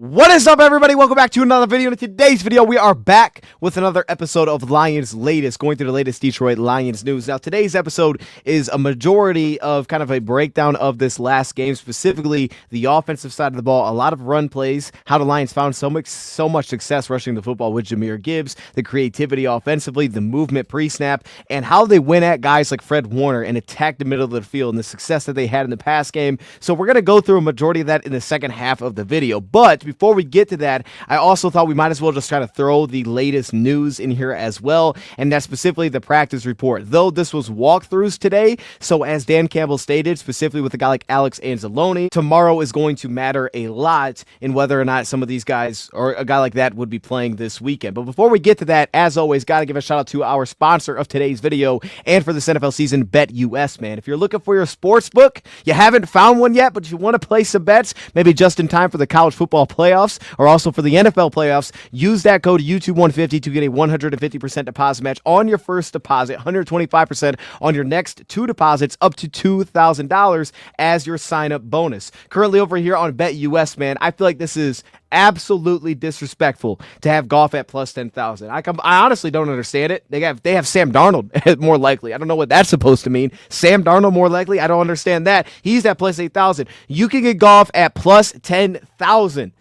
What is up, everybody? Welcome back to another video. In today's video, we are back with another episode of Lions Latest, going through the latest Detroit Lions news. Now, today's episode is a majority of kind of a breakdown of this last game, specifically the offensive side of the ball, a lot of run plays, how the Lions found so much success rushing the football with Jahmyr Gibbs, the creativity offensively, the movement pre-snap, and how they went at guys like Fred Warner and attacked the middle of the field and the success that they had in the pass game. So we're going to go through a majority of that in the second half of the video. But before we get to that, I also thought we might as well just try to throw the latest news in here as well, and that's specifically the practice report. Though this was walkthroughs today, so as Dan Campbell stated, specifically with a guy like Alex Anzalone, tomorrow is going to matter a lot in whether or not some of these guys or a guy like that would be playing this weekend. But before we get to that, as always, got to give a shout out to our sponsor of today's video and for this NFL season, BetUS, man. If you're looking for your sports book, you haven't found one yet, but you want to place some bets, maybe just in time for the college football playoffs, or also for the NFL playoffs, use that code YouTube150 to get a 150% deposit match on your first deposit, 125% on your next two deposits, up to $2,000 as your sign-up bonus. Currently over here on BetUS, man, I feel like this is absolutely disrespectful to have golf at plus 10,000. I honestly don't understand it. They have Sam Darnold more likely. I don't know what that's supposed to mean. Sam Darnold more likely. I don't understand that. He's at plus 8,000. You can get golf at plus 10,000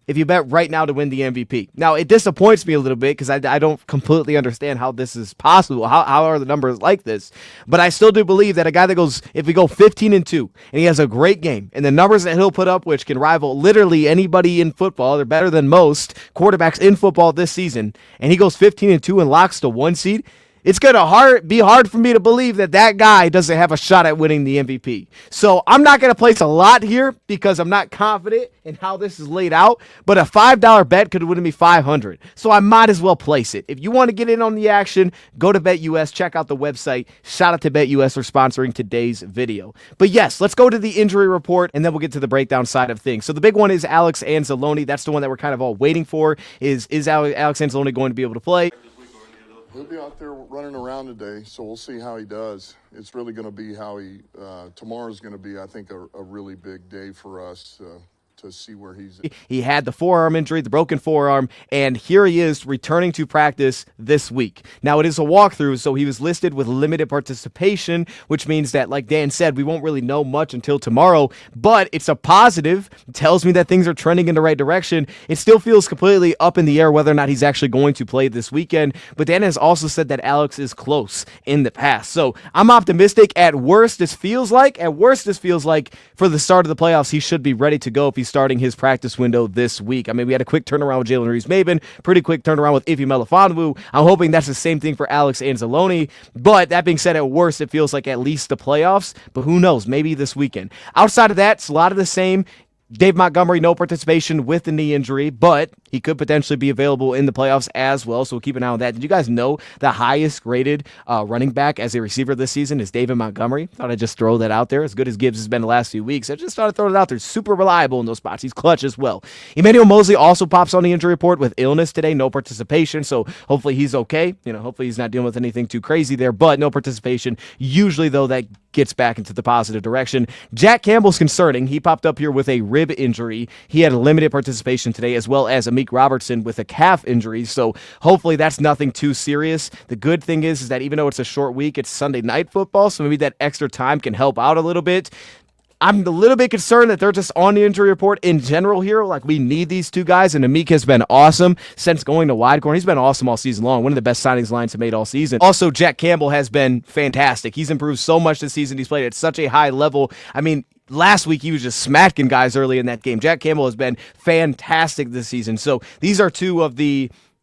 if you bet right now to win the MVP. Now, it disappoints me a little bit because I don't completely understand how this is possible. How are the numbers like this? But I still do believe that a guy that goes, if we go 15-2 and he has a great game and the numbers that he'll put up, which can rival literally anybody in football, they're better than most quarterbacks in football this season, and he goes 15-2 and locks the 1 seed, it's going to be hard for me to believe that that guy doesn't have a shot at winning the MVP. So I'm not going to place a lot here because I'm not confident in how this is laid out, but a $5 bet could win me $500. So I might as well place it. If you want to get in on the action, go to BetUS, check out the website. Shout out to BetUS for sponsoring today's video. But yes, let's go to the injury report, and then we'll get to the breakdown side of things. So the big one is Alex Anzalone. That's the one that we're kind of all waiting for. Is Alex Anzalone going to be able to play? He'll be out there running around today, so we'll see how he does. It's really going to be how he tomorrow's going to be, I think, a really big day for us to see where he's at. He had the forearm injury, the broken forearm, and here he is returning to practice this week. Now, it is a walkthrough, so he was listed with limited participation, which means that, like Dan said, we won't really know much until tomorrow, but it's a positive. It tells me that things are trending in the right direction. It still feels completely up in the air whether or not he's actually going to play this weekend, but Dan has also said that Alex is close in the past. So I'm optimistic. At worst, this feels like for the start of the playoffs, he should be ready to go if he's starting his practice window this week. I mean, we had a quick turnaround with Jalen Reeves-Maybin, pretty quick turnaround with Ife Melifonwu. I'm hoping that's the same thing for Alex Anzalone, but that being said, at worst, it feels like at least the playoffs, but who knows, maybe this weekend. Outside of that, it's a lot of the same. Dave Montgomery, no participation with the knee injury, but he could potentially be available in the playoffs as well, so we'll keep an eye on that. Did you guys know the highest graded running back as a receiver this season is David Montgomery? Thought I'd just throw that out there. As good as Gibbs has been the last few weeks, I just thought I'd throw it out there. Super reliable in those spots. He's clutch as well. Emmanuel Mosley also pops on the injury report with illness today, no participation, so hopefully he's okay. Hopefully he's not dealing with anything too crazy there, but no participation. Usually, though, that gets back into the positive direction. Jack Campbell's concerning. He popped up here with a rib injury. He had a limited participation today, as well as Amik Robertson with a calf injury, so hopefully that's nothing too serious. The good thing is that even though it's a short week, it's Sunday night football, so maybe that extra time can help out a little bit. I'm a little bit concerned that they're just on the injury report in general here. Like, we need these two guys, and Amik has been awesome since going to wide corner. He's been awesome all season long. One of the best signings Lions have made all season. Also, Jack Campbell has been fantastic. He's improved so much this season. He's played at such a high level. I mean, last week he was just smacking guys early in that game. Jack Campbell has been fantastic this season. So these are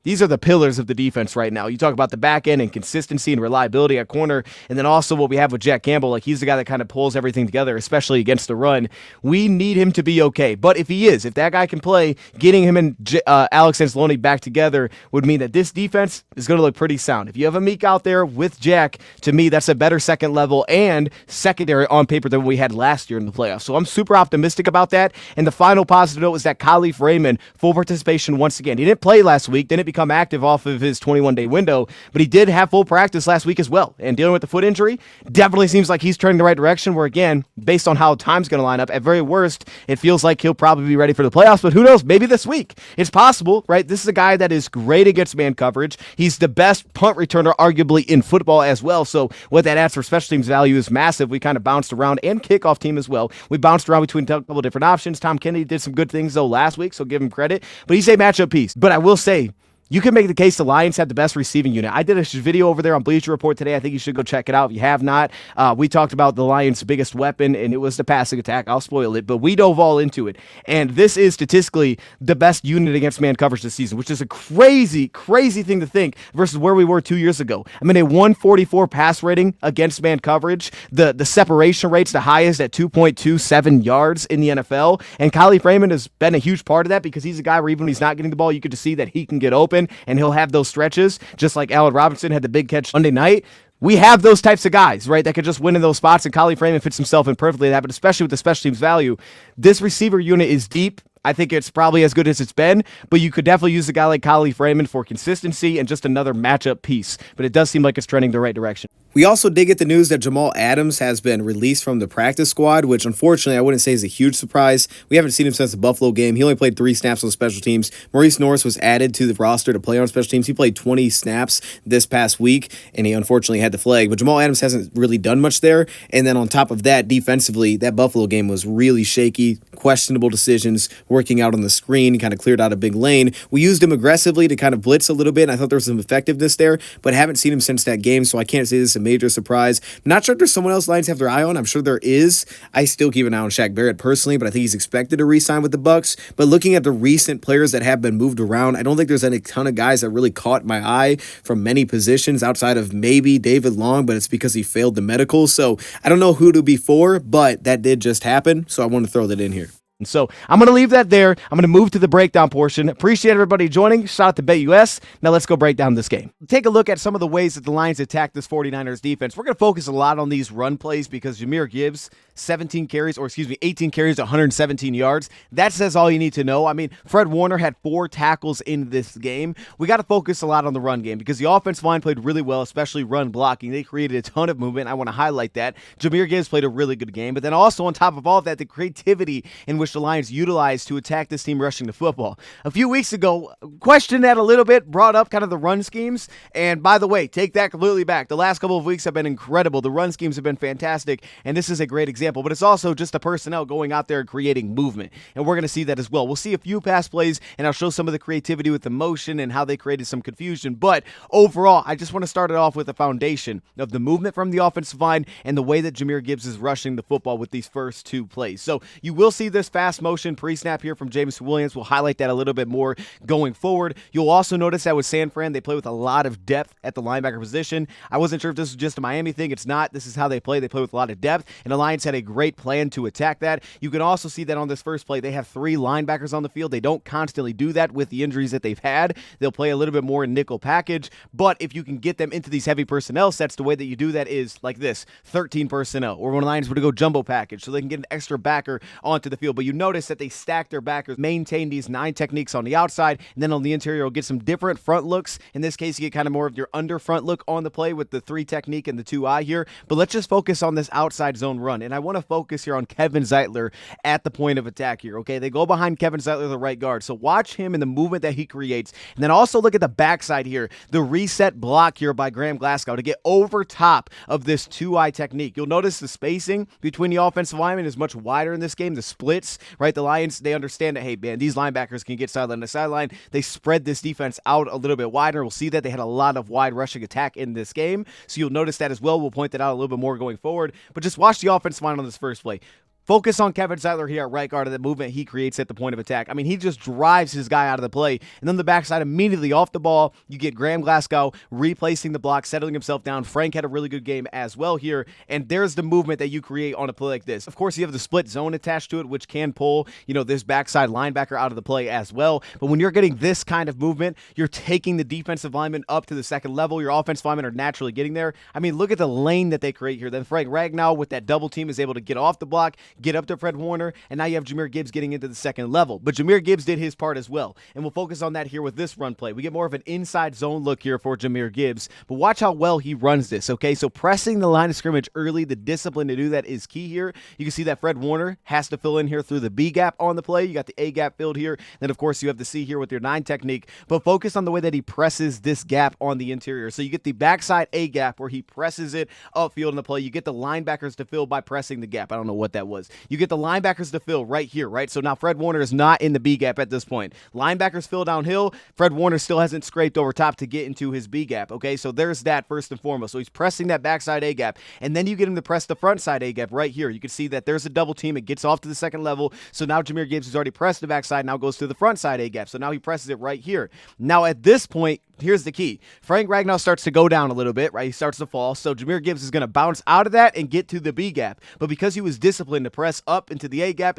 These are the pillars of the defense right now. You talk about the back end and consistency and reliability at corner, and then also what we have with Jack Campbell, like he's the guy that kind of pulls everything together, especially against the run. We need him to be okay. But if that guy can play, getting him and Alex Anzalone back together would mean that this defense is going to look pretty sound. If you have Amik out there with Jack, to me, that's a better second level and secondary on paper than we had last year in the playoffs. So I'm super optimistic about that. And the final positive note is that Khalif Raymond, full participation once again. He didn't play last week, didn't become active off of his 21-day window, but he did have full practice last week as well. And dealing with the foot injury, definitely seems like he's turning the right direction, where again, based on how time's going to line up, at very worst, it feels like he'll probably be ready for the playoffs, but who knows, maybe this week. It's possible, right? This is a guy that is great against man coverage. He's the best punt returner arguably in football as well, so what that adds for special teams value is massive. We kind of bounced around, and kickoff team as well. We bounced around between a couple different options. Tom Kennedy did some good things though last week, so give him credit, but he's a matchup piece. But I will say, you can make the case the Lions have the best receiving unit. I did a video over there on Bleacher Report today. I think you should go check it out if you have not. We talked about the Lions' biggest weapon, and it was the passing attack. I'll spoil it, but we dove all into it. And this is statistically the best unit against man coverage this season, which is a crazy, crazy thing to think versus where we were 2 years ago. I mean, a 144 pass rating against man coverage. The separation rate's the highest at 2.27 yards in the NFL. And Kylie Freeman has been a huge part of that because he's a guy where even when he's not getting the ball, you get to see that he can get open. And he'll have those stretches, just like Allen Robinson had the big catch Monday night. We have those types of guys, right, that could just win in those spots, and Kylie Freeman fits himself in perfectly that, but especially with the special teams value, this receiver unit is deep. I think it's probably as good as it's been, but you could definitely use a guy like Kylie Freeman for consistency and just another matchup piece, but it does seem like it's trending the right direction. We also did get the news that Jamal Adams has been released from the practice squad, which unfortunately I wouldn't say is a huge surprise. We haven't seen him since the Buffalo game. He only played 3 snaps on special teams. Maurice Norris was added to the roster to play on special teams. He played 20 snaps this past week, and he unfortunately had the flag. But Jamal Adams hasn't really done much there. And then on top of that, defensively, that Buffalo game was really shaky, questionable decisions, working out on the screen, kind of cleared out a big lane. We used him aggressively to kind of blitz a little bit, and I thought there was some effectiveness there, but haven't seen him since that game, so I can't say this is a major surprise. Not sure if there's someone else Lions have their eye on. I'm sure there is. I still keep an eye on Shaq Barrett personally, but I think he's expected to re-sign with the Bucks. But looking at the recent players that have been moved around, I don't think there's any ton of guys that really caught my eye from many positions outside of maybe David Long, but it's because he failed the medical. So I don't know who to be for, but that did just happen, so I want to throw that in here. And so I'm going to leave that there. I'm going to move to the breakdown portion. Appreciate everybody joining. Shout out to BetUS. Now let's go break down this game. Take a look at some of the ways that the Lions attack this 49ers defense. We're going to focus a lot on these run plays because Jahmyr Gibbs, 18 carries, 117 yards. That says all you need to know. I mean, Fred Warner had 4 tackles in this game. We got to focus a lot on the run game because the offensive line played really well, especially run blocking. They created a ton of movement. I want to highlight that. Jahmyr Gibbs played a really good game, but then also on top of all of that, the creativity in which the Lions utilized to attack this team rushing the football. A few weeks ago, questioned that a little bit, brought up kind of the run schemes, and by the way, take that completely back. The last couple of weeks have been incredible. The run schemes have been fantastic, and this is a great example, but it's also just the personnel going out there and creating movement, and we're going to see that as well. We'll see a few pass plays, and I'll show some of the creativity with the motion and how they created some confusion, but overall, I just want to start it off with the foundation of the movement from the offensive line and the way that Jahmyr Gibbs is rushing the football with these first 2 plays. So you will see this fast motion pre-snap here from Jameson Williams. We'll highlight that a little bit more going forward. You'll also notice that with San Fran, they play with a lot of depth at the linebacker position. I wasn't sure if this was just a Miami thing. It's not. This is how they play. They play with a lot of depth, and the Lions had a great plan to attack that. You can also see that on this first play, they have 3 linebackers on the field. They don't constantly do that with the injuries that they've had. They'll play a little bit more in nickel package, but if you can get them into these heavy personnel sets, the way that you do that is like this, 13 personnel, or when the Lions were to go jumbo package, so they can get an extra backer onto the field. But you notice that they stack their backers, maintain these 9 techniques on the outside, and then on the interior, you'll get some different front looks. In this case, you get kind of more of your under front look on the play with the 3 technique and the 2 eye here. But let's just focus on this outside zone run. And I want to focus here on Kevin Zeitler at the point of attack here, okay? They go behind Kevin Zeitler, the right guard. So watch him and the movement that he creates. And then also look at the backside here, the reset block here by Graham Glasgow to get over top of this 2-eye technique. You'll notice the spacing between the offensive linemen is much wider in this game. The splits, right? The Lions, they understand that, hey, man, these linebackers can get sideline to sideline. They spread this defense out a little bit wider. We'll see that they had a lot of wide rushing attack in this game. So you'll notice that as well. We'll point that out a little bit more going forward. But just watch the offensive line on this first play. Focus on Kevin Zeitler here at right guard and the movement he creates at the point of attack. I mean, he just drives his guy out of the play. And then the backside immediately off the ball, you get Graham Glasgow replacing the block, settling himself down. Frank had a really good game as well here. And there's the movement that you create on a play like this. Of course, you have the split zone attached to it, which can pull, this backside linebacker out of the play as well. But when you're getting this kind of movement, you're taking the defensive lineman up to the second level. Your offensive linemen are naturally getting there. I mean, look at the lane that they create here. Then Frank Ragnow with that double team is able to get off the block, get up to Fred Warner, and now you have Jahmyr Gibbs getting into the second level. But Jahmyr Gibbs did his part as well, and we'll focus on that here with this run play. We get more of an inside zone look here for Jahmyr Gibbs, but watch how well he runs this, okay? So pressing the line of scrimmage early, the discipline to do that is key here. You can see that Fred Warner has to fill in here through the B gap on the play. You got the A gap filled here. Then, of course, you have the C here with your 9 technique, but focus on the way that he presses this gap on the interior. So you get the backside A gap where he presses it upfield in the play. You get the linebackers to fill by pressing the gap. I don't know what that was. You get the linebackers to fill right here, right? So now Fred Warner is not in the B gap at this point. Linebackers fill downhill. Fred Warner still hasn't scraped over top to get into his B gap, okay? So there's that first and foremost. So he's pressing that backside A gap, and then you get him to press the front side A gap right here. You can see that there's a double team. It gets off to the second level. So now Jahmyr Gibbs has already pressed the backside, now goes to the front side A gap. So now he presses it right here. Now at this point, here's the key. Frank Ragnow starts to go down a little bit, right? He starts to fall. So Jahmyr Gibbs is going to bounce out of that and get to the B gap. But because he was disciplined to press up into the A gap,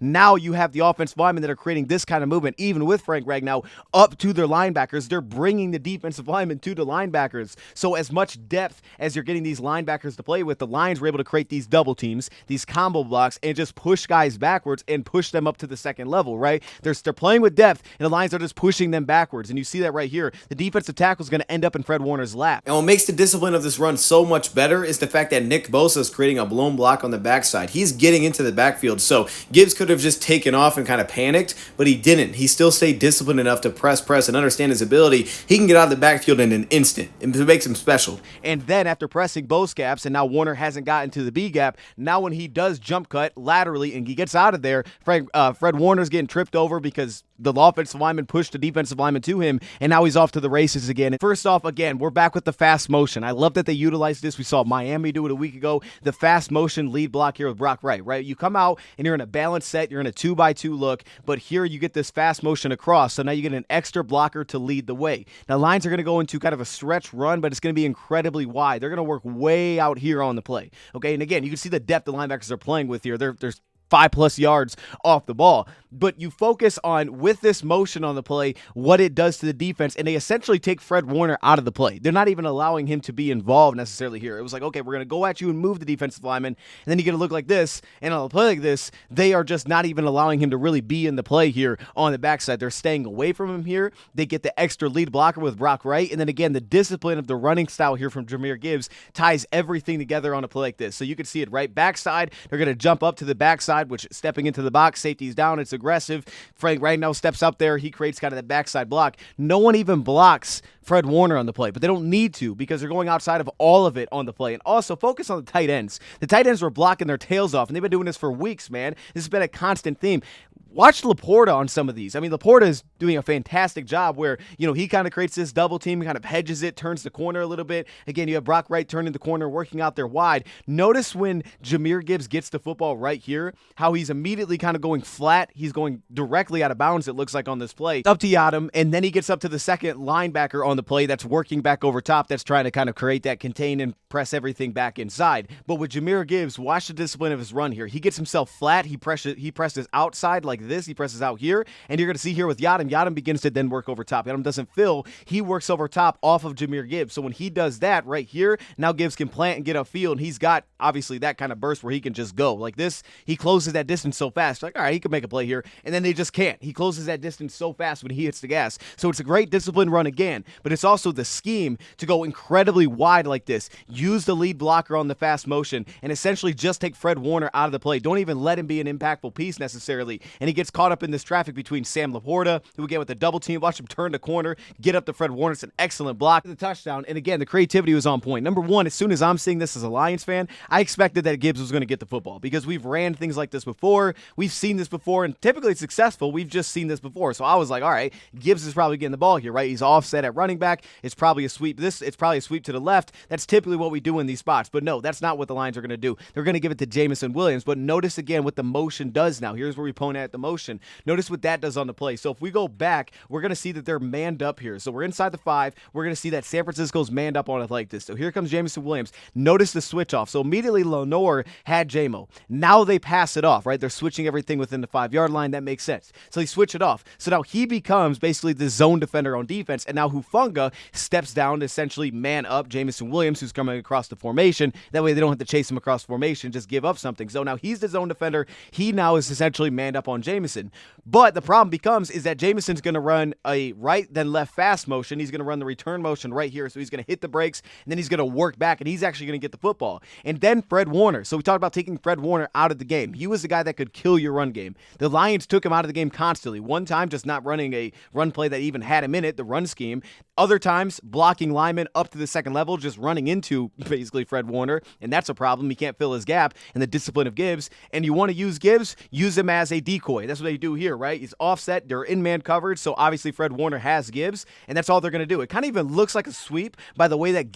now you have the offensive linemen that are creating this kind of movement, even with Frank Ragnow, up to their linebackers. They're bringing the defensive linemen to the linebackers. So as much depth as you're getting these linebackers to play with, the Lions were able to create these double teams, these combo blocks, and just push guys backwards and push them up to the second level, right? They're playing with depth, and the Lions are just pushing them backwards. And you see that right here. The defensive tackle is going to end up in Fred Warner's lap. And what makes the discipline of this run so much better is the fact that Nick Bosa is creating a blown block on the backside. He's getting into the backfield, so Gibbs could have just taken off and kind of panicked, but he didn't. He still stayed disciplined enough to press, and understand his ability. He can get out of the backfield in an instant. It makes him special. And then after pressing both gaps, and now Warner hasn't gotten to the B gap, now when he does jump cut laterally and he gets out of there, Fred Warner's getting tripped over because the offensive lineman pushed the defensive lineman to him, and now he's off to the races again. And first off, again, we're back with the fast motion. I love that they utilized this. We saw Miami do it a week ago. The fast motion lead block here with Brock Wright, right? You come out and you're in a balanced set. You're in a 2x2 look, but here you get this fast motion across. So now you get an extra blocker to lead the way. Now, Lions are going to go into kind of a stretch run, but it's going to be incredibly wide. They're going to work way out here on the play, okay? And again, you can see the depth the linebackers are playing with here. There's 5+ yards off the ball. But you focus on, with this motion on the play, what it does to the defense, and they essentially take Fred Warner out of the play. They're not even allowing him to be involved necessarily here. It was like, okay, we're going to go at you and move the defensive lineman, and then you get to look like this, and on a play like this, they are just not even allowing him to really be in the play here on the backside. They're staying away from him here. They get the extra lead blocker with Brock Wright, and then again, the discipline of the running style here from Jahmyr Gibbs ties everything together on a play like this. So you can see it right backside. They're going to jump up to the backside, which stepping into the box, safety's down, it's aggressive. Frank Ragnow steps up there, he creates kind of the backside block. No one even blocks Fred Warner on the play, but they don't need to because they're going outside of all of it on the play. And also focus on the tight ends. The tight ends were blocking their tails off, and they've been doing this for weeks, man. This has been a constant theme. Watch Laporta on some of these. I mean, Laporta is doing a fantastic job where, he kind of creates this double team, kind of hedges it, turns the corner a little bit. Again, you have Brock Wright turning the corner, working out there wide. Notice when Jahmyr Gibbs gets the football right here, how he's immediately kind of going flat. He's going directly out of bounds, it looks like, on this play. Up to Yadam, and then he gets up to the second linebacker on the play that's working back over top, that's trying to kind of create that contain and press everything back inside. But with Jahmyr Gibbs, watch the discipline of his run here. He gets himself flat. He presses outside like this. He presses out here, and you're going to see here with Yadam. Yadam begins to then work over top. Yadam doesn't fill. He works over top off of Jahmyr Gibbs. So when he does that right here, now Gibbs can plant and get upfield, and he's got, obviously, that kind of burst where he can just go. Like this, he closes that distance so fast. Like, all right, he can make a play here, and then they just can't. He closes that distance so fast when he hits the gas. So it's a great discipline run again, but it's also the scheme to go incredibly wide like this. Use the lead blocker on the fast motion, and essentially just take Fred Warner out of the play. Don't even let him be an impactful piece necessarily, and he gets caught up in this traffic between Sam Laporta, who again with the double team, watch him turn the corner, get up to Fred Warner. It's an excellent block. The touchdown, and again, the creativity was on point. Number one, as soon as I'm seeing this as a Lions fan, I expected that Gibbs was going to get the football because we've ran things like this before. We've seen this before, and typically it's successful. We've just seen this before. So I was like, all right, Gibbs is probably getting the ball here, right? He's offset at running back. It's probably a sweep. It's probably a sweep to the left. That's typically what we do in these spots. But no, that's not what the Lions are going to do. They're going to give it to Jameson Williams. But notice again what the motion does now. Here's where we point at the motion. Notice what that does on the play. So if we go back, we're going to see that they're manned up here. So we're inside the 5. We're going to see that San Francisco's manned up on it like this. So here comes Jameson Williams. Notice the switch off. So immediately Lenore had JMO. Now they pass toss it off, right? They're switching everything within the 5-yard line. That makes sense. So they switch it off. So now he becomes basically the zone defender on defense, and now Hufanga steps down to essentially man up Jamison Williams, who's coming across the formation. That way they don't have to chase him across formation, just give up something. So now he's the zone defender. He now is essentially manned up on Jamison. But the problem becomes is that Jamison's going to run a right then left fast motion. He's going to run the return motion right here. So he's going to hit the brakes, and then he's going to work back, and he's actually going to get the football. And then Fred Warner. So we talked about taking Fred Warner out of the game. He was the guy that could kill your run game. The Lions took him out of the game constantly. One time just not running a run play that even had him in it, the run scheme. Other times blocking linemen up to the second level, just running into basically Fred Warner, and that's a problem. He can't fill his gap in the discipline of Gibbs. And you want to use Gibbs, use him as a decoy. That's what they do here, right? He's offset, they're in man coverage, so obviously Fred Warner has Gibbs, and that's all they're going to do. It kind of even looks like a sweep by the way that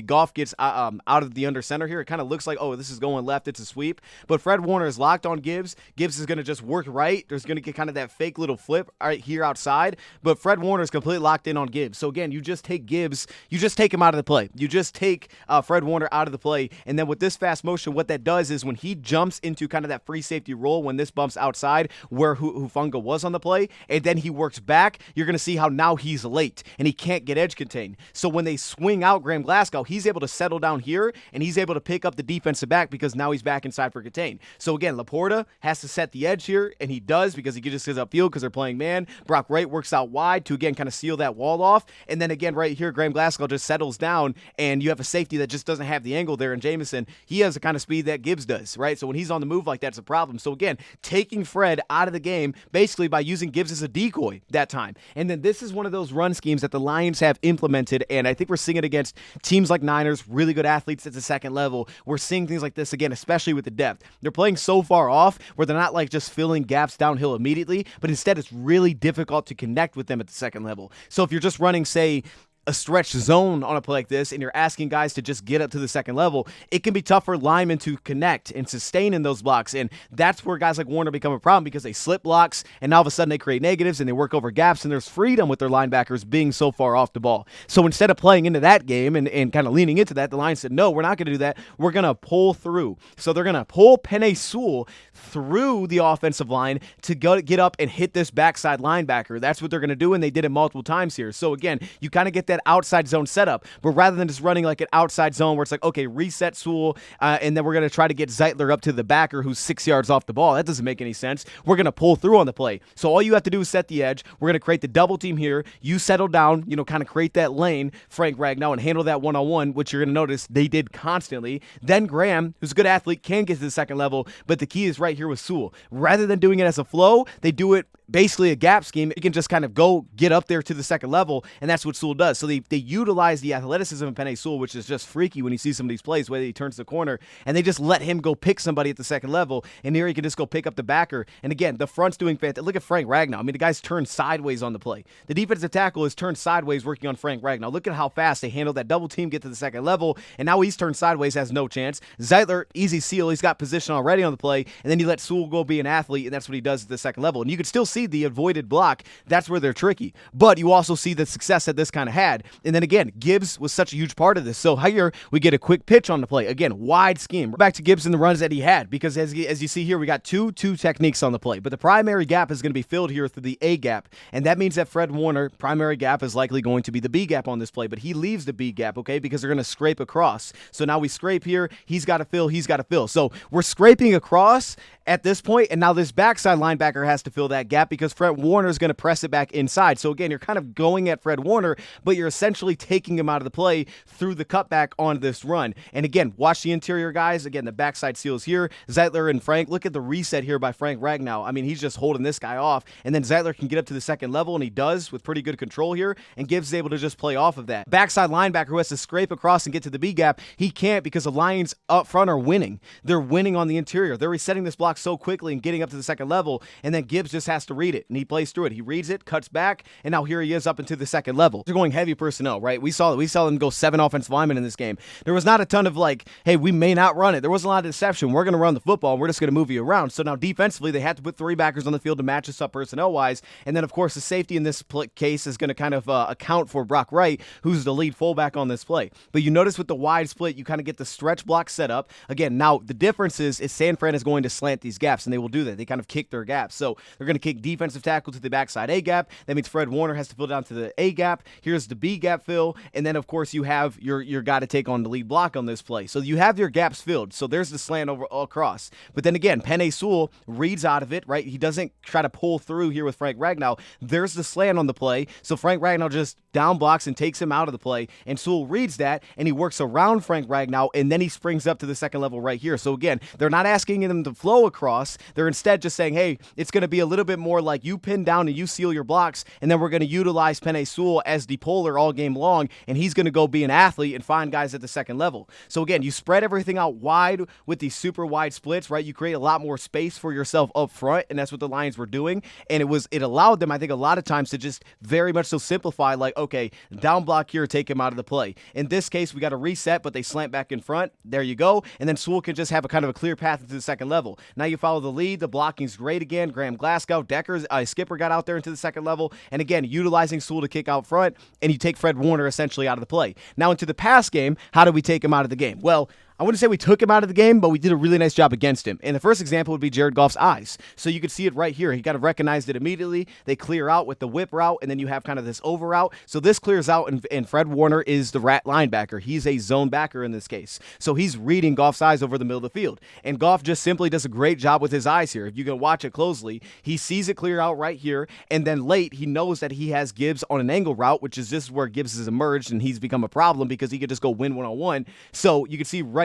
Goff gets out of the under center here. It kind of looks like, oh, this is going left, it's a sweep. But Fred Warner is locked on Gibbs. Gibbs is going to just work right. There's going to get kind of that fake little flip right here outside, but Fred Warner is completely locked in on Gibbs. So again, you just take Gibbs, you just take him out of the play. You just take Fred Warner out of the play, and then with this fast motion, what that does is when he jumps into kind of that free safety roll, when this bumps outside where Hufanga was on the play, and then he works back, you're going to see how now he's late, and he can't get edge contained. So when they swing out Graham Glasgow, he's able to settle down here, and he's able to pick up the defensive back because now he's back inside for contain. So again, Laporta has to set the edge here, and he does because he just gets upfield because they're playing man. Brock Wright works out wide to, again, kind of seal that wall off, and then again, right here, Graham Glasgow just settles down, and you have a safety that just doesn't have the angle there, and Jamison, he has the kind of speed that Gibbs does, right? So when he's on the move like that, it's a problem. So again, taking Fred out of the game basically by using Gibbs as a decoy that time. And then this is one of those run schemes that the Lions have implemented, and I think we're seeing it against teams like Niners, really good athletes at the second level. We're seeing things like this again, especially with the depth. They're playing so far off where they're not like just filling gaps downhill immediately, but instead it's really difficult to connect with them at the second level. So if you're just running, say, a stretch zone on a play like this and you're asking guys to just get up to the second level, it can be tough for linemen to connect and sustain in those blocks, and that's where guys like Warner become a problem because they slip blocks and now all of a sudden they create negatives and they work over gaps, and there's freedom with their linebackers being so far off the ball. So instead of playing into that game and kind of leaning into that, the Lions said, no, we're not going to do that. We're going to pull through. So they're going to pull Penei Sewell through the offensive line to get up and hit this backside linebacker. That's what they're going to do, and they did it multiple times here. So again, you kind of get that outside zone setup, but rather than just running like an outside zone where it's like, okay, reset Sewell, and then we're going to try to get Zeitler up to the backer who's 6 yards off the ball. That doesn't make any sense. We're going to pull through on the play. So all you have to do is set the edge. We're going to create the double team here. You settle down, kind of create that lane, Frank Ragnow, and handle that one-on-one, which you're going to notice they did constantly. Then Graham, who's a good athlete, can get to the second level, but the key is right here with Sewell. Rather than doing it as a flow, they do it basically a gap scheme. You can just kind of go get up there to the second level, and that's what Sewell does. So they utilize the athleticism of Penei Sewell, which is just freaky when you see some of these plays, where he turns the corner, and they just let him go pick somebody at the second level, and here he can just go pick up the backer. And again, the front's doing fantastic. Look at Frank Ragnow. I mean, the guy's turned sideways on the play. The defensive tackle is turned sideways working on Frank Ragnow. Look at how fast they handle that double team, get to the second level, and now he's turned sideways, has no chance. Zeitler, easy seal. He's got position already on the play, and then you let Sewell go be an athlete, and that's what he does at the second level. And you can still see the avoided block. That's where they're tricky. But you also see the success that this kind of had. And then again, Gibbs was such a huge part of this. So here we get a quick pitch on the play. Again, wide scheme. We're back to Gibbs and the runs that he had, because as you see here, we got two techniques on the play. But the primary gap is going to be filled here through the A gap. And that means that Fred Warner, primary gap is likely going to be the B gap on this play. But he leaves the B gap, okay, because they're going to scrape across. So now we scrape here. He's got to fill. So we're scraping across at this point, and now this backside linebacker has to fill that gap because Fred Warner is going to press it back inside. So again, you're kind of going at Fred Warner, but you're essentially taking him out of the play through the cutback on this run. And again, watch the interior guys. Again, the backside seals here. Zeitler and Frank. Look at the reset here by Frank Ragnow. I mean, he's just holding this guy off, and then Zeitler can get up to the second level, and he does with pretty good control here, and Gibbs is able to just play off of that. Backside linebacker who has to scrape across and get to the B gap, he can't because the Lions up front are winning. They're winning on the interior. They're resetting this block so quickly and getting up to the second level, and then Gibbs just has to read it, and he plays through it. He reads it, cuts back, and now here he is up into the second level. They're going heavy heavy personnel, right? We saw them go 7 offensive linemen in this game. There was not a ton of like, hey, we may not run it. There wasn't a lot of deception. We're going to run the football, and we're just going to move you around. So now defensively, they had to put 3 backers on the field to match us up personnel-wise. And then, of course, the safety in this case is going to kind of account for Brock Wright, who's the lead fullback on this play. But you notice with the wide split, you kind of get the stretch block set up. Again, now the difference is San Fran is going to slant these gaps, and they will do that. They kind of kick their gaps. So they're going to kick defensive tackle to the backside A gap. That means Fred Warner has to fill down to the A gap. Here's the B gap fill. And then, of course, you have your guy to take on the lead block on this play. So you have your gaps filled. So there's the slant over across. But then again, Penei Sewell reads out of it, right? He doesn't try to pull through here with Frank Ragnow. There's the slant on the play. So Frank Ragnow just down blocks and takes him out of the play. And Sewell reads that, and he works around Frank Ragnow, and then he springs up to the second level right here. So again, they're not asking them to flow across. They're instead just saying, hey, it's going to be a little bit more like you pin down and you seal your blocks, and then we're going to utilize Penei Sewell as the polar all game long, and he's going to go be an athlete and find guys at the second level. So again, you spread everything out wide with these super wide splits, right? You create a lot more space for yourself up front, and that's what the Lions were doing. And it allowed them, I think, a lot of times to just very much so simplify, like, okay, down block here, take him out of the play. In this case, we got a reset, but they slant back in front. There you go. And then Sewell can just have a kind of a clear path into the second level. Now you follow the lead. The blocking's great again. Graham Glasgow, Decker's Skipper got out there into the second level. And again, utilizing Sewell to kick out front, and you take Fred Warner essentially out of the play. Now into the pass game, how do we take him out of the game? Well, I wouldn't say we took him out of the game, but we did a really nice job against him. And the first example would be Jared Goff's eyes. So you could see it right here. He kind of recognized it immediately. They clear out with the whip route, and then you have kind of this over route. So this clears out, and Fred Warner is the rat linebacker. He's a zone backer in this case. So he's reading Goff's eyes over the middle of the field. And Goff just simply does a great job with his eyes here. If you can watch it closely, he sees it clear out right here, and then late, he knows that he has Gibbs on an angle route, which is this is where Gibbs has emerged, and he's become a problem because he could just go win one-on-one. So you can see right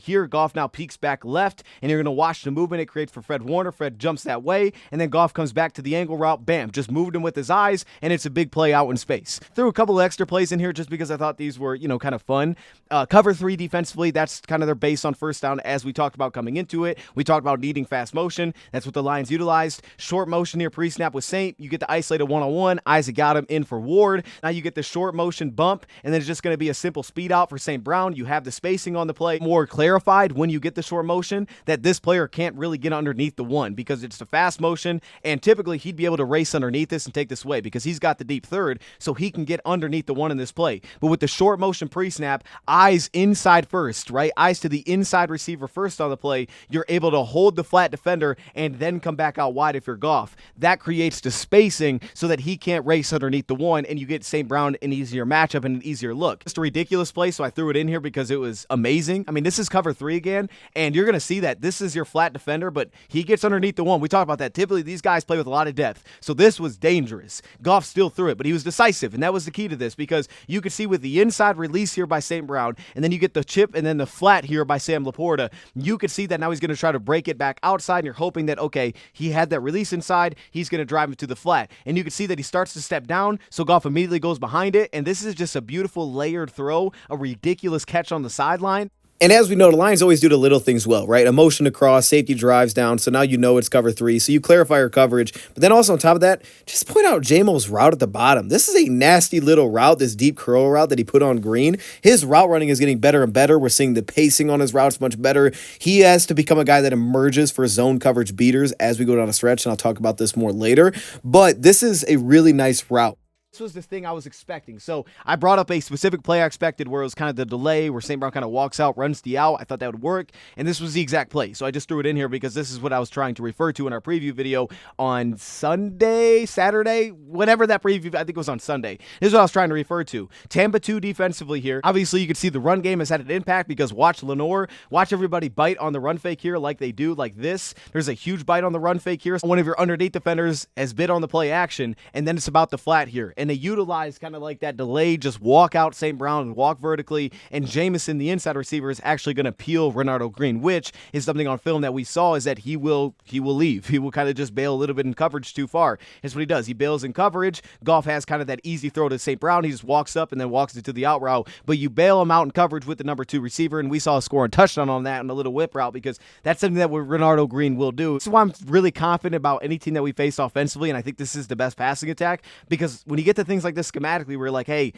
here, Goff now peeks back left, and you're going to watch the movement it creates for Fred Warner. Fred jumps that way, and then Goff comes back to the angle route. Bam, just moved him with his eyes, and it's a big play out in space. Threw a couple of extra plays in here just because I thought these were, kind of fun. Cover 3 defensively, that's kind of their base on first down as we talked about coming into it. We talked about needing fast motion. That's what the Lions utilized. Short motion here pre-snap with Saint. You get the isolated one-on-one. Isaac got him in for Ward. Now you get the short motion bump, and then it's just going to be a simple speed out for St. Brown. You have the spacing on the play more clarified when you get the short motion that this player can't really get underneath the one because it's the fast motion, and typically he'd be able to race underneath this and take this away because he's got the deep third, so he can get underneath the one in this play. But with the short motion pre-snap, eyes inside first, right? Eyes to the inside receiver first on the play, you're able to hold the flat defender and then come back out wide if you're Goff. That creates the spacing so that he can't race underneath the one, and you get St. Brown an easier matchup and an easier look. Just a ridiculous play, so I threw it in here because it was amazing. I mean, this is cover 3 again, and you're going to see that this is your flat defender, but he gets underneath the one. We talked about that. Typically, these guys play with a lot of depth, so this was dangerous. Goff still threw it, but he was decisive, and that was the key to this because you could see with the inside release here by St. Brown, and then you get the chip and then the flat here by Sam Laporta, you could see that now he's going to try to break it back outside, and you're hoping that, okay, he had that release inside, he's going to drive it to the flat, and you can see that he starts to step down, so Goff immediately goes behind it, and this is just a beautiful layered throw, a ridiculous catch on the sideline. And as we know, the Lions always do the little things well, right? A motion across, safety drives down, so now you know it's cover 3, so you clarify your coverage. But then also on top of that, just point out J-Mo's route at the bottom. This is a nasty little route, this deep curl route that he put on Green. His route running is getting better and better. We're seeing the pacing on his routes much better. He has to become a guy that emerges for zone coverage beaters as we go down a stretch, and I'll talk about this more later. But this is a really nice route. This was the thing I was expecting. So I brought up a specific play I expected where it was kind of the delay where St. Brown kind of walks out, runs the out. I thought that would work, and this was the exact play. So I just threw it in here because this is what I was trying to refer to in our preview video on Saturday, whatever that preview, I think it was on Sunday. This is what I was trying to refer to. Tampa 2 defensively here. Obviously, you can see the run game has had an impact because watch Lenore, watch everybody bite on the run fake here like they do, like this. There's a huge bite on the run fake here. One of your underneath defenders has bit on the play action, and then it's about the flat here. And they utilize kind of like that delay, just walk out St. Brown and walk vertically, and Jameson, the inside receiver, is actually going to peel Renardo Green, which is something on film that we saw is that he will leave. He will kind of just bail a little bit in coverage too far. That's what he does. He bails in coverage. Goff has kind of that easy throw to St. Brown. He just walks up and then walks into the out route, but you bail him out in coverage with the number 2 receiver, and we saw a scoring touchdown on that and a little whip route because that's something that Renardo Green will do. This is why I'm really confident about any team that we face offensively, and I think this is the best passing attack because when you get to things like this schematically, we're like, hey,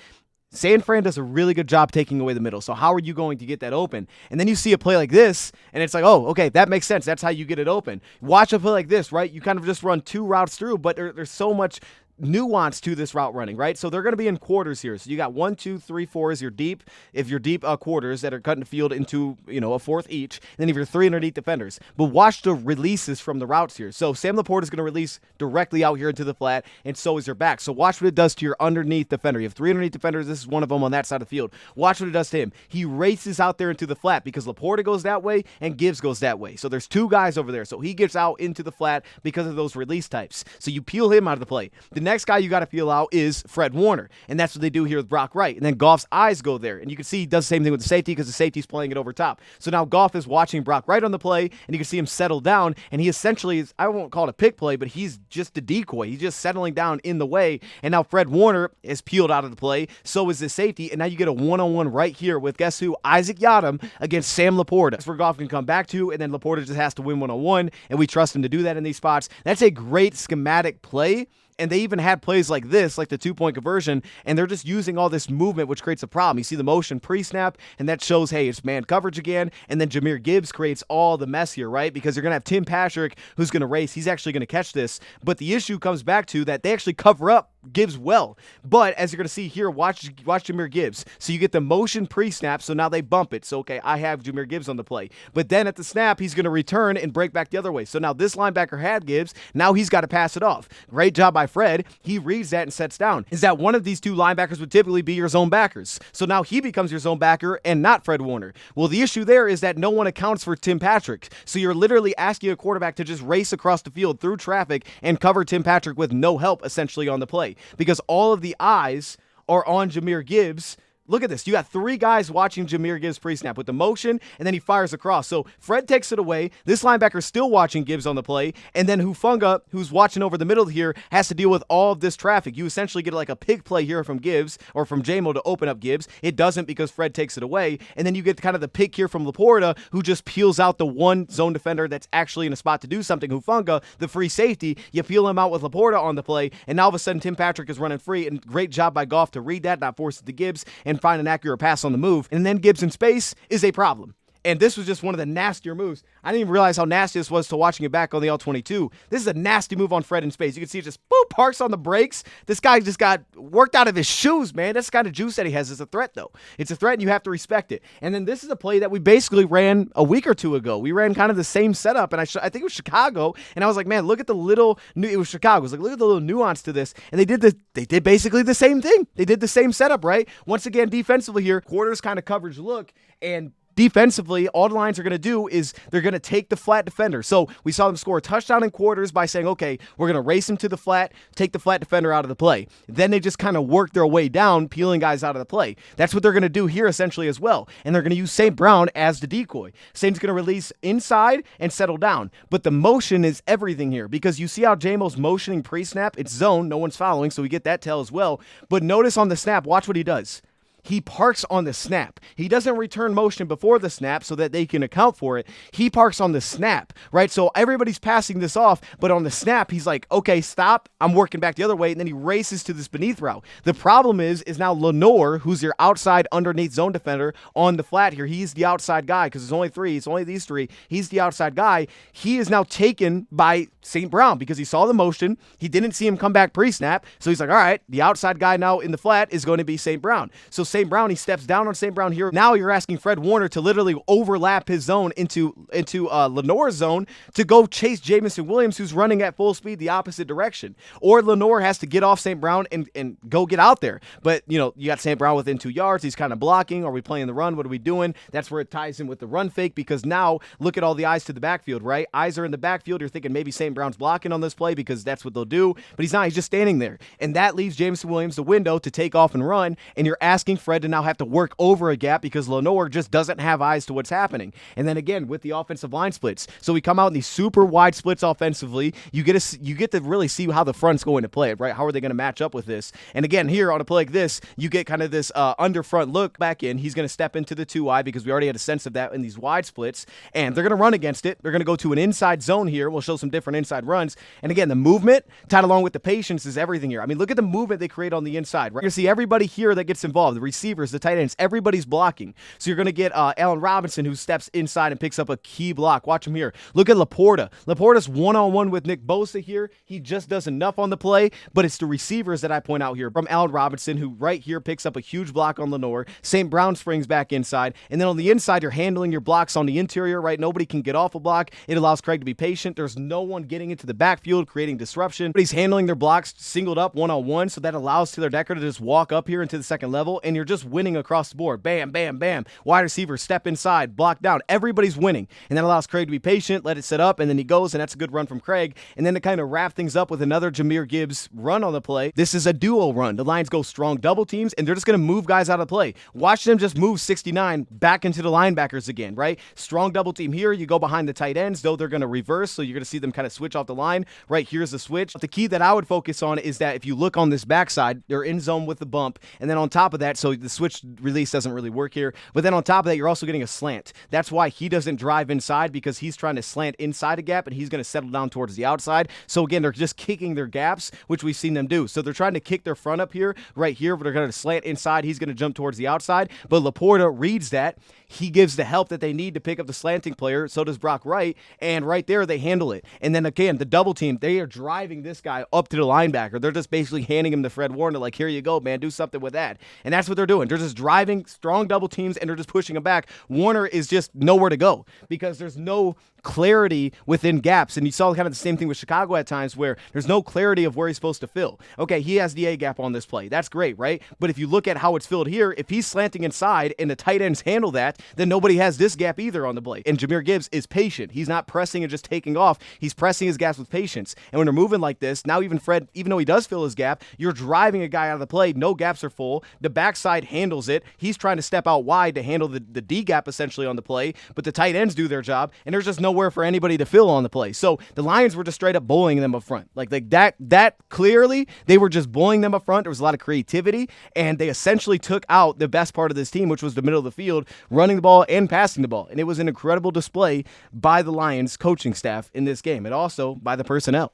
San Fran does a really good job taking away the middle. So how are you going to get that open? And then you see a play like this, and it's like, oh, okay, that makes sense. That's how you get it open. Watch a play like this, right? You kind of just run 2 routes through, but there's so much nuance to this route running, right? So they're going to be in quarters here. So you got 1, 2, 3, 4 is your deep. If you're deep quarters that are cutting the field into, a fourth each. And then if you're 3 underneath defenders. But watch the releases from the routes here. So Sam Laporta is going to release directly out here into the flat, and so is your back. So watch what it does to your underneath defender. You have 3 underneath defenders. This is one of them on that side of the field. Watch what it does to him. He races out there into the flat because Laporta goes that way and Gibbs goes that way. So there's 2 guys over there. So he gets out into the flat because of those release types. So you peel him out of the play. The next guy you got to peel out is Fred Warner, and that's what they do here with Brock Wright. And then Goff's eyes go there, and you can see he does the same thing with the safety because the safety's playing it over top. So now Goff is watching Brock Wright on the play, and you can see him settle down, and he essentially is, I won't call it a pick play, but he's just a decoy. He's just settling down in the way, and now Fred Warner is peeled out of the play. So is the safety, and now you get a one-on-one right here with, guess who? Isaac Yiadom against Sam Laporta. That's where Goff can come back to, and then Laporta just has to win one-on-one, and we trust him to do that in these spots. That's a great schematic play. And they even had plays like this, like the 2-point conversion, and they're just using all this movement, which creates a problem. You see the motion pre-snap, and that shows, hey, it's man coverage again. And then Jahmyr Gibbs creates all the mess here, right? Because you're going to have Tim Patrick, who's going to race. He's actually going to catch this. But the issue comes back to that they actually cover up Gibbs well. But as you're going to see here, watch Jahmyr Gibbs. So you get the motion pre-snap, so now they bump it. So, okay, I have Jahmyr Gibbs on the play. But then at the snap, he's going to return and break back the other way. So now this linebacker had Gibbs. Now he's got to pass it off. Great job by Fred. He reads that and sets down. Is that one of these 2 linebackers would typically be your zone backers. So now he becomes your zone backer and not Fred Warner. Well, the issue there is that no one accounts for Tim Patrick. So you're literally asking a quarterback to just race across the field through traffic and cover Tim Patrick with no help essentially on the play. Because all of the eyes are on Jahmyr Gibbs. Look at this. You got 3 guys watching Jahmyr Gibbs pre-snap with the motion, and then he fires across. So Fred takes it away. This linebacker's still watching Gibbs on the play, and then Hufanga, who's watching over the middle here, has to deal with all of this traffic. You essentially get like a pig play here from Gibbs, or from JMO to open up Gibbs. It doesn't because Fred takes it away, and then you get kind of the pick here from Laporta, who just peels out the one zone defender that's actually in a spot to do something. Hufanga, the free safety, you peel him out with Laporta on the play, and now all of a sudden Tim Patrick is running free, and great job by Goff to read that, not force it to Gibbs, and find an accurate pass on the move. And then Gibbs in space is a problem. And this was just one of the nastier moves. I didn't even realize how nasty this was till watching it back on the L22. This is a nasty move on Fred in space. You can see it just boop, parks on the brakes. This guy just got worked out of his shoes, man. That's the kind of juice that he has. It's a threat, though. It's a threat, and you have to respect it. And then this is a play that we basically ran a week or 2 ago. We ran kind of the same setup, and I think it was Chicago. And I was like, man, look at the little it was Chicago. I was like, look at the little nuance to this. And they did basically the same thing. They did the same setup, right? Once again, defensively here, quarters kind of coverage look, and defensively, all the Lions are going to do is they're going to take the flat defender. So we saw them score a touchdown in quarters by saying, okay, we're going to race him to the flat, take the flat defender out of the play. Then they just kind of work their way down, peeling guys out of the play. That's what they're going to do here essentially as well. And they're going to use St. Brown as the decoy. Saint's going to release inside and settle down. But the motion is everything here because you see how JMO's motioning pre-snap. It's zone. No one's following, so we get that tell as well. But notice on the snap, watch what he does. He parks on the snap. He doesn't return motion before the snap so that they can account for it. He parks on the snap, right? So everybody's passing this off, but on the snap, he's like, okay, stop. I'm working back the other way, and then he races to this beneath route. The problem is now Lenore, who's your outside underneath zone defender on the flat here. He's the outside guy because there's only 3. It's only these 3. He's the outside guy. He is now taken by St. Brown because he saw the motion. He didn't see him come back pre-snap, so he's like, all right, the outside guy now in the flat is going to be St. Brown. So St. Brown, he steps down on St. Brown here. Now you're asking Fred Warner to literally overlap his zone into Lenore's zone to go chase Jamison Williams, who's running at full speed the opposite direction. Or Lenore has to get off St. Brown and go get out there. But, you got St. Brown within 2 yards. He's kind of blocking. Are we playing the run? What are we doing? That's where it ties in with the run fake because now look at all the eyes to the backfield, right? Eyes are in the backfield. You're thinking maybe St. Brown's blocking on this play because that's what they'll do. But he's not. He's just standing there. And that leaves Jamison Williams the window to take off and run. And you're asking Fred to now have to work over a gap because Lenore just doesn't have eyes to what's happening. And then again, with the offensive line splits. So we come out in these super wide splits offensively. You get to really see how the front's going to play it, right? How are they going to match up with this? And again, here on a play like this, you get kind of this under front look back in. He's going to step into the 2-eye because we already had a sense of that in these wide splits. And they're going to run against it. They're going to go to an inside zone here. We'll show some different inside runs. And again, the movement tied along with the patience is everything here. I mean, look at the movement they create on the inside. Right? You're going to see everybody here that gets involved. The receivers, the tight ends, everybody's blocking. So you're going to get Allen Robinson who steps inside and picks up a key block. Watch him here. Look at Laporta. Laporta's one-on-one with Nick Bosa here. He just does enough on the play, but it's the receivers that I point out here. From Allen Robinson, who right here picks up a huge block on Lenore. St. Brown springs back inside. And then on the inside, you're handling your blocks on the interior, right? Nobody can get off a block. It allows Craig to be patient. There's no one getting into the backfield, creating disruption. But he's handling their blocks singled up one-on-one, so that allows Taylor Decker to just walk up here into the second level, and you're just winning across the board. Bam, bam, bam. Wide receiver, step inside, block down. Everybody's winning. And that allows Craig to be patient, let it set up, and then he goes, and that's a good run from Craig. And then to kind of wrap things up with another Jahmyr Gibbs run on the play, this is a duo run. The Lions go strong double teams, and they're just going to move guys out of play. Watch them just move 69 back into the linebackers again, right? Strong double team here. You go behind the tight ends, though they're going to reverse, so you're going to see them kind of switch off the line. Right, here's the switch. The key that I would focus on is that if you look on this backside, they're in zone with the bump, and then on top of that, so the switch release doesn't really work here, but then on top of that, you're also getting a slant. That's why he doesn't drive inside, because he's trying to slant inside a gap, and he's going to settle down towards the outside. So again, they're just kicking their gaps, which we've seen them do. So they're trying to kick their front up here, right here, but they're going to slant inside. He's going to jump towards the outside, but Laporta reads that. He gives the help that they need to pick up the slanting player. So does Brock Wright, and right there, they handle it. And then again, the double team, they are driving this guy up to the linebacker. They're just basically handing him to Fred Warner, like, here you go, man, do something with that. And that's what they're doing. They're just driving strong double teams, and they're just pushing him back. Warner is just nowhere to go because there's no clarity within gaps. And you saw kind of the same thing with Chicago at times where there's no clarity of where he's supposed to fill. Okay, he has the A gap on this play. That's great, right? But if you look at how it's filled here, if he's slanting inside and the tight ends handle that, then nobody has this gap either on the play. And Jahmyr Gibbs is patient. He's not pressing and just taking off. He's pressing his gaps with patience. And when they're moving like this, now even Fred, even though he does fill his gap, you're driving a guy out of the play. No gaps are full. The backside handles it. He's trying to step out wide to handle the D gap essentially on the play, but the tight ends do their job, and there's just nowhere for anybody to fill on the play. So the Lions were just straight up bullying them up front. Like that clearly, they were just bullying them up front. There was a lot of creativity, and they essentially took out the best part of this team, which was the middle of the field, running the ball and passing the ball. And it was an incredible display by the Lions coaching staff in this game, and also by the personnel.